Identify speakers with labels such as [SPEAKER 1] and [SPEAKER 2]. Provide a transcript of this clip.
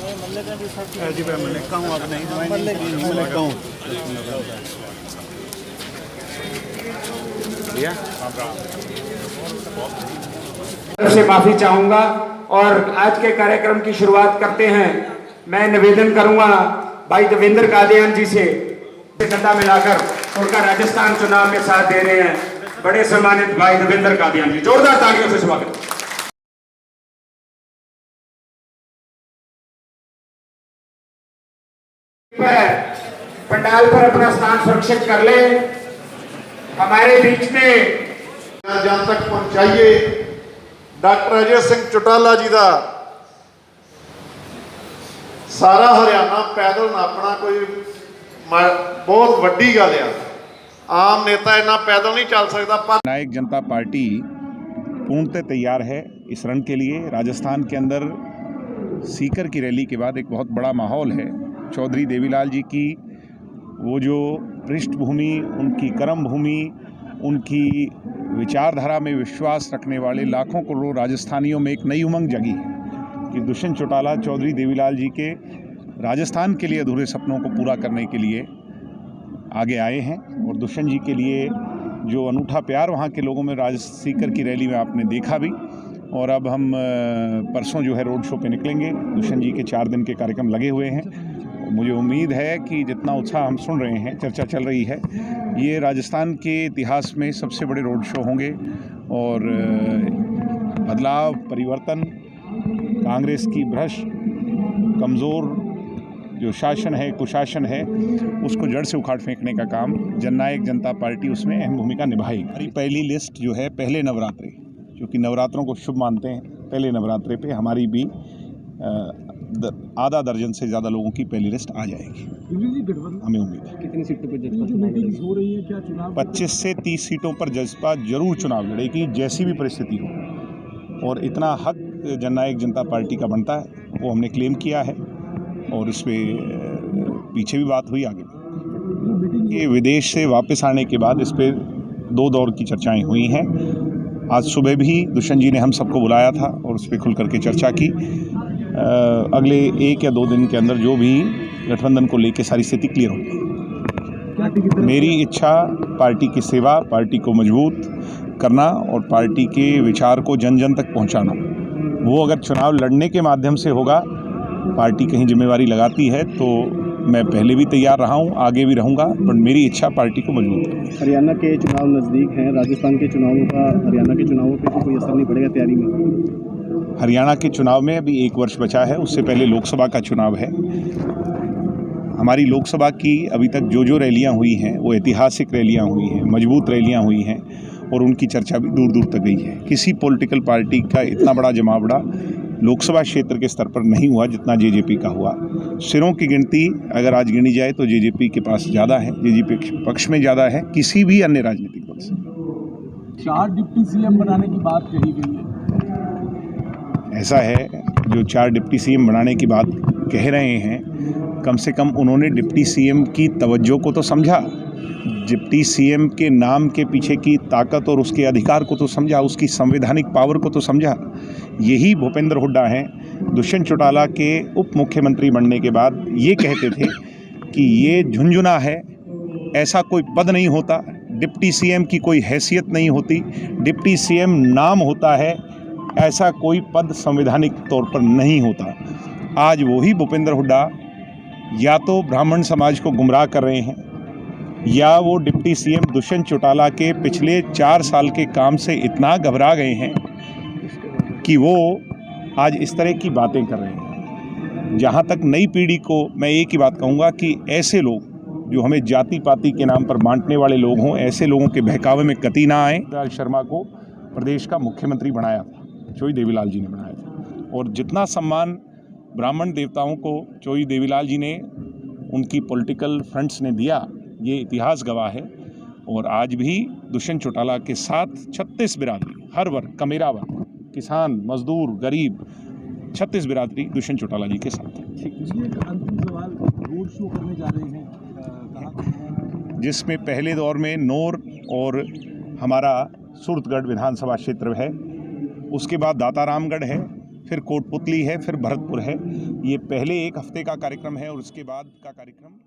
[SPEAKER 1] जी मैं मल्लिका हूँ, आप नहीं मल्लिका हूँ भैया
[SPEAKER 2] से माफी चाहूंगा और आज के कार्यक्रम की शुरुआत करते हैं। मैं निवेदन करूंगा भाई देवेंद्र कादियान जी से कंधा मिलाकर उनका राजस्थान चुनाव में साथ दे रहे हैं। बड़े सम्मानित भाई देवेंद्र कादियान जी, जोरदार तालियों से स्वागत। पंडाल पर अपना स्थान सुरक्षित कर ले। हमारे बीच में
[SPEAKER 3] जहां तक पहुंचाइए डॉक्टर अजय सिंह चौटाला जी का सारा हरियाणा पैदल नापना कोई बहुत वड्डी गल है। आम नेता इन्ना पैदल नहीं चल सकता।
[SPEAKER 4] जननायक जनता पार्टी पूर्णतः तैयार है इस रण के लिए। राजस्थान के अंदर सीकर की रैली के बाद एक बहुत बड़ा माहौल है। चौधरी देवीलाल जी की वो जो पृष्ठभूमि, उनकी कर्म भूमि, उनकी विचारधारा में विश्वास रखने वाले लाखों करोड़ों राजस्थानियों में एक नई उमंग जगी है कि दुष्यंत चौटाला चौधरी देवीलाल जी के राजस्थान के लिए अधूरे सपनों को पूरा करने के लिए आगे आए हैं। और दुष्यंत जी के लिए जो अनूठा प्यार वहाँ के लोगों में सीकर की रैली में आपने देखा भी। और अब हम परसों जो है रोड शो पे निकलेंगे। दुष्यंत जी के 4 दिन के कार्यक्रम लगे हुए हैं। मुझे उम्मीद है कि जितना उत्साह हम सुन रहे हैं, चर्चा चल रही है, ये राजस्थान के इतिहास में सबसे बड़े रोड शो होंगे। और बदलाव, परिवर्तन, कांग्रेस की भ्रष्ट कमज़ोर जो शासन है, कुशासन है, उसको जड़ से उखाड़ फेंकने का काम जननायक जनता पार्टी उसमें अहम भूमिका निभाएगी। हमारी पहली लिस्ट जो है पहले नवरात्रे, क्योंकि नवरात्रों को शुभ मानते हैं, पहले नवरात्रे पे हमारी भी आधा दर्जन से ज़्यादा लोगों की पहली लिस्ट आ जाएगी। हमें उम्मीद है।
[SPEAKER 1] कितनी सीटों पर जजपा हो रही है? क्या चुनाव
[SPEAKER 4] 25 से 30 सीटों पर जजपा जरूर चुनाव लड़ेगी, जैसी भी परिस्थिति हो। और इतना हक जननायक जनता पार्टी का बनता है, वो हमने क्लेम किया है। और इस पर पीछे भी बात हुई, आगे भी। ये विदेश से वापस आने के बाद इस पर 2 दौर की चर्चाएं हुई हैं। आज सुबह भी दुष्यंत जी ने हम सबको बुलाया था और उस पर खुल करके चर्चा की। अगले 1 या 2 दिन के अंदर जो भी गठबंधन को लेकर सारी स्थिति क्लियर होगी। मेरी इच्छा पार्टी की सेवा, पार्टी को मजबूत करना और पार्टी के विचार को जन जन तक पहुंचाना। वो अगर चुनाव लड़ने के माध्यम से होगा, पार्टी कहीं जिम्मेवारी लगाती है, तो मैं पहले भी तैयार रहा हूँ, आगे भी रहूँगा। पर मेरी इच्छा पार्टी को मजबूत करनी है।
[SPEAKER 1] हरियाणा के चुनाव नज़दीक हैं, राजस्थान के चुनावों का हरियाणा के चुनावों पे तो कोई असर नहीं पड़ेगा तैयारी में?
[SPEAKER 4] हरियाणा के चुनाव में अभी 1 वर्ष बचा है, उससे पहले लोकसभा का चुनाव है। हमारी लोकसभा की अभी तक जो रैलियां हुई हैं वो ऐतिहासिक रैलियां हुई हैं, मजबूत रैलियां हुई हैं और उनकी चर्चा भी दूर दूर तक गई है। किसी पॉलिटिकल पार्टी का इतना बड़ा जमावड़ा लोकसभा क्षेत्र के स्तर पर नहीं हुआ जितना जेजेपी का हुआ। सिरों की गिनती अगर आज गिनी जाए तो जेजेपी के पास ज़्यादा है, जेजेपी पक्ष में ज़्यादा है किसी भी अन्य राजनीतिक दल से।
[SPEAKER 1] 4 डिप्टी सीएम बनाने की बात कही गई है।
[SPEAKER 4] ऐसा है, जो 4 डिप्टी सीएम बनाने की बात कह रहे हैं, कम से कम उन्होंने डिप्टी सीएम की तवज्जो को तो समझा, डिप्टी सीएम के नाम के पीछे की ताकत और उसके अधिकार को तो समझा, उसकी संवैधानिक पावर को तो समझा। यही भूपेंद्र हुड्डा हैं। दुष्यंत चौटाला के उप मुख्यमंत्री बनने के बाद ये कहते थे कि ये झुंझुना है, ऐसा कोई पद नहीं होता, डिप्टी सीएम की कोई हैसियत नहीं होती, डिप्टी सीएम नाम होता है, ऐसा कोई पद संवैधानिक तौर पर नहीं होता। आज वही भूपेंद्र हुड्डा या तो ब्राह्मण समाज को गुमराह कर रहे हैं, या वो डिप्टी सीएम दुष्यंत चौटाला के पिछले 4 साल के काम से इतना घबरा गए हैं कि वो आज इस तरह की बातें कर रहे हैं। जहाँ तक नई पीढ़ी को मैं एक ही बात कहूँगा कि ऐसे लोग जो हमें जाति पाति के नाम पर बांटने वाले लोग हों, ऐसे लोगों के बहकावे में कतई ना आए। लाल शर्मा को प्रदेश का मुख्यमंत्री बनाया था, चौधरी देवीलाल जी ने बनाया था। और जितना सम्मान ब्राह्मण देवताओं को चौधरी देवीलाल जी ने, उनकी पॉलिटिकल फ्रंट्स ने दिया, ये इतिहास गवाह है। और आज भी दुष्यंत चौटाला के साथ 36 बिरादरी, हर वर्ग, कमेरा वर्ग, किसान, मजदूर, गरीब, 36 बिरादरी दुष्यंत चौटाला जी के साथ है।
[SPEAKER 1] अंतिम सवाल, रोड शो करने जा रहे हैं,
[SPEAKER 4] जिसमें पहले दौर में नौर और हमारा सूरतगढ़ विधानसभा क्षेत्र है, उसके बाद दातारामगढ़ है, फिर कोटपुतली है, फिर भरतपुर है। ये पहले एक हफ्ते का कार्यक्रम है और उसके बाद का कार्यक्रम